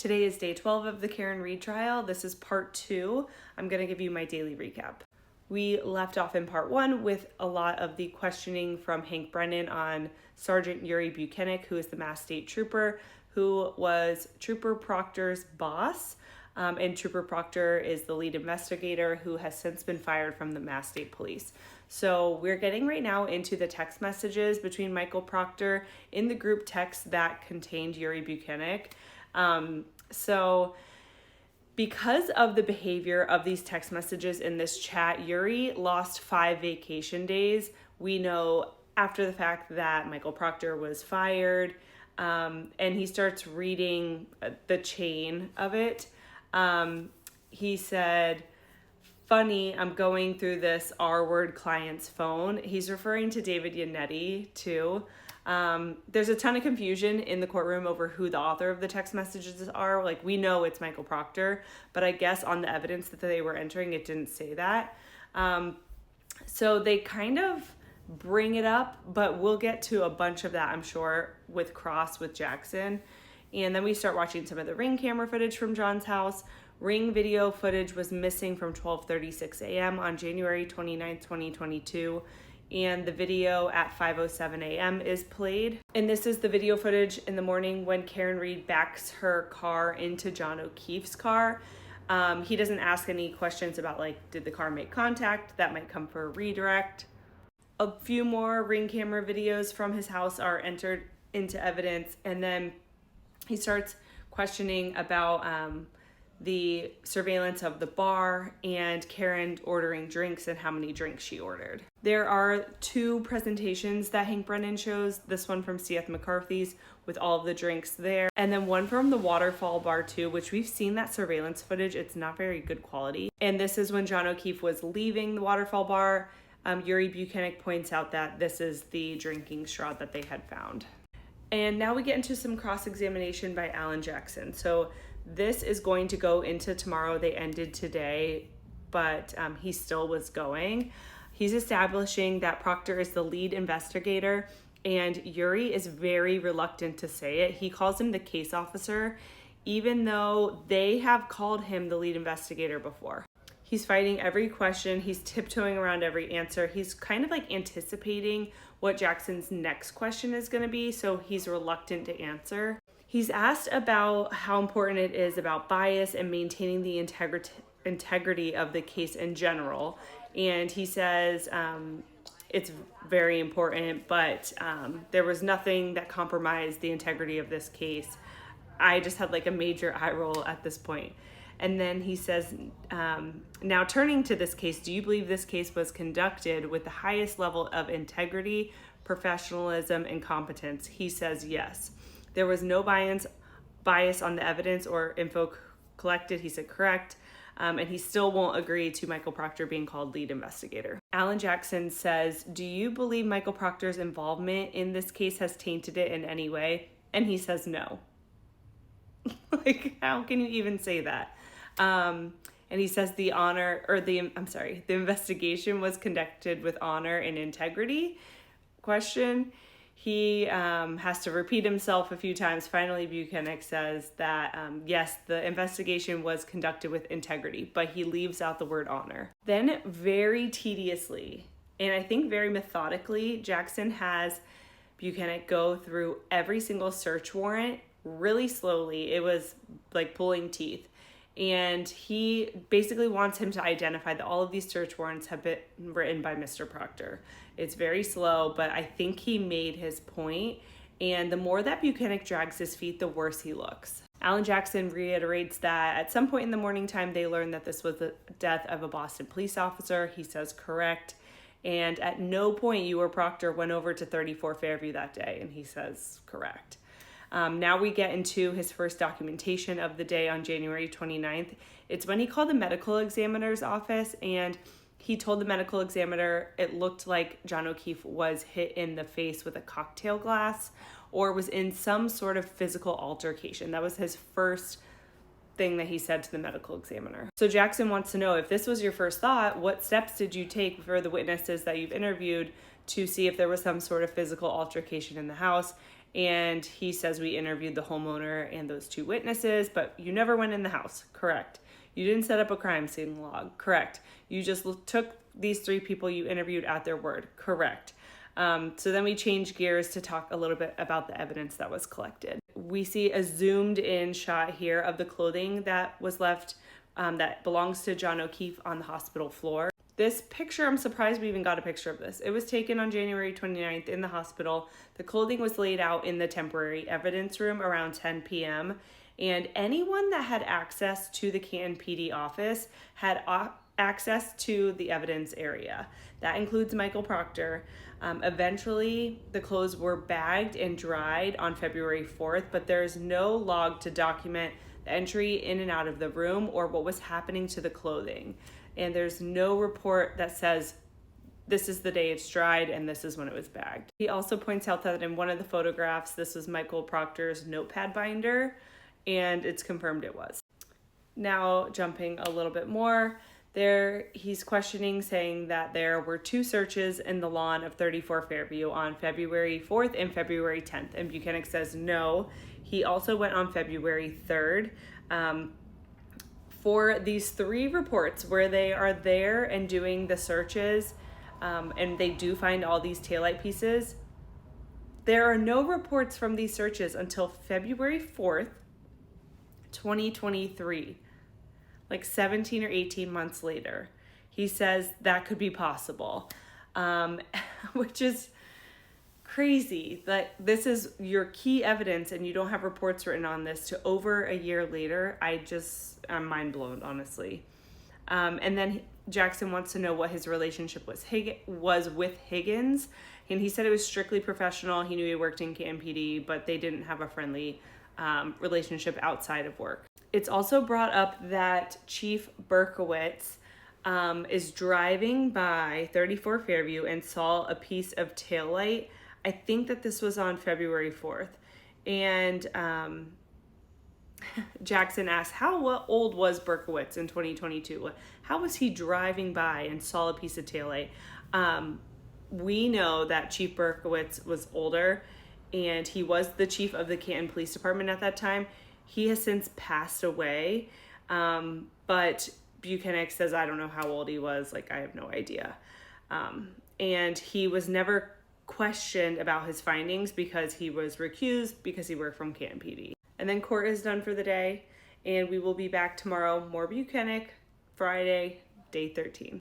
Today is day 12 of the Karen Read trial. This is part 2. I'm going to give you my daily recap. We left off in part 1 with a lot of the questioning from Hank Brennan on Sergeant Yuri Buchanan, who is the Mass State Trooper, who was Trooper Proctor's boss. And Trooper Proctor is the lead investigator who has since been fired from the Mass State Police. So we're getting right now into the text messages between Michael Proctor in the group text that contained Yuri Buchanan. So because of the behavior of these text messages in this chat, Yuri lost 5 vacation days. We know after the fact that Michael Proctor was fired, and he starts reading the chain of it. He said, "Funny, I'm going through this R-word client's phone." He's referring to David Yannetti too. There's a ton of confusion in the courtroom over who the author of the text messages are. Like, we know it's Michael Proctor, but I guess on the evidence that they were entering, it didn't say that. So they kind of bring it up, but we'll get to a bunch of that, I'm sure, with Jackson. And then we start watching some of the Ring camera footage from John's house. Ring video footage was missing from 12:36 a.m. on January 29th, 2022. And the video at 5:07 a.m. is played. And this is the video footage in the morning when Karen Read backs her car into John O'Keefe's car. He doesn't ask any questions about, like, did the car make contact? That might come for a redirect. A few more Ring camera videos from his house are entered into evidence. And then he starts questioning about the surveillance of the bar and Karen ordering drinks and how many drinks she ordered. There are 2 presentations that Hank Brennan shows, this one from C.F. McCarthy's with all of the drinks there, and then one from the Waterfall Bar too, which we've seen that surveillance footage. It's not very good quality. And this is when John O'Keefe was leaving the Waterfall Bar. Yuri Buchanan points out that this is the drinking straw that they had found. And now we get into some cross-examination by Alan Jackson. So this is going to go into tomorrow. They ended today, but he still was going. He's establishing that Proctor is the lead investigator, and Yuri is very reluctant to say it. He calls him the case officer, even though they have called him the lead investigator before. He's fighting every question. He's tiptoeing around every answer. He's kind of like anticipating what Jackson's next question is going to be, so he's reluctant to answer. He's asked about how important it is about bias and maintaining the integrity of the case in general. And he says it's very important, but there was nothing that compromised the integrity of this case. I just had like a major eye roll at this point. And then he says, now turning to this case, do you believe this case was conducted with the highest level of integrity, professionalism, and competence? He says yes. There was no bias on the evidence or info collected. He said correct. And he still won't agree to Michael Proctor being called lead investigator. Alan Jackson says, do you believe Michael Proctor's involvement in this case has tainted it in any way? And he says no. Like, how can you even say that? And he says the investigation was conducted with honor and integrity? Question. He has to repeat himself a few times. Finally, Buchanan says that, yes, the investigation was conducted with integrity, but he leaves out the word honor. Then very tediously, and I think very methodically, Jackson has Buchanan go through every single search warrant really slowly. It was like pulling teeth. And he basically wants him to identify that all of these search warrants have been written by Mr. Proctor. It's very slow, but I think he made his point. And the more that Buchanan drags his feet, the worse he looks. Alan Jackson reiterates that at some point in the morning time, they learned that this was the death of a Boston police officer. He says correct. And at no point you or Proctor went over to 34 Fairview that day. And he says correct. Now we get into his first documentation of the day on January 29th. It's when he called the medical examiner's office, and he told the medical examiner it looked like John O'Keefe was hit in the face with a cocktail glass or was in some sort of physical altercation. That was his first thing that he said to the medical examiner. So Jackson wants to know, if this was your first thought, what steps did you take for the witnesses that you've interviewed to see if there was some sort of physical altercation in the house? And he says we interviewed the homeowner and those 2 witnesses, but you never went in the house. Correct. You didn't set up a crime scene log. Correct. You just took these 3 people you interviewed at their word. Correct. So then we change gears to talk a little bit about the evidence that was collected. We see a zoomed in shot here of the clothing that was left that belongs to John O'Keefe on the hospital floor. This picture, I'm surprised we even got a picture of this. It was taken on January 29th in the hospital. The clothing was laid out in the temporary evidence room around 10 p.m. And anyone that had access to the Canton PD office had access to the evidence area. That includes Michael Proctor. Eventually, the clothes were bagged and dried on February 4th, but there's no log to document the entry in and out of the room or what was happening to the clothing. And there's no report that says this is the day it's dried and this is when it was bagged. He also points out that in one of the photographs, this was Michael Proctor's notepad binder, and it's confirmed it was. Now, jumping a little bit more, he's questioning, saying that there were 2 searches in the lawn of 34 Fairview on February 4th and February 10th. And Buchanan says no. He also went on February 3rd. For these 3 reports where they are there and doing the searches, and they do find all these taillight pieces, there are no reports from these searches until February 4th, 2023, like 17 or 18 months later. He says that could be possible, which is crazy that this is your key evidence and you don't have reports written on this to over a year later. I'm mind blown, honestly. And then Jackson wants to know what his relationship was with Higgins. And he said it was strictly professional. He knew he worked in Canton PD, but they didn't have a friendly relationship outside of work. It's also brought up that Chief Berkowitz is driving by 34 Fairview and saw a piece of taillight. I think that this was on February 4th. And Jackson asked, how old was Berkowitz in 2022? How was he driving by and saw a piece of taillight? We know that Chief Berkowitz was older, and he was the chief of the Canton Police Department at that time. He has since passed away, but Buchanan says, I don't know how old he was. I have no idea. And he was never questioned about his findings because he was recused because he worked from Canton PD. And then court is done for the day, and we will be back tomorrow. More Buchanan, Friday, day 13.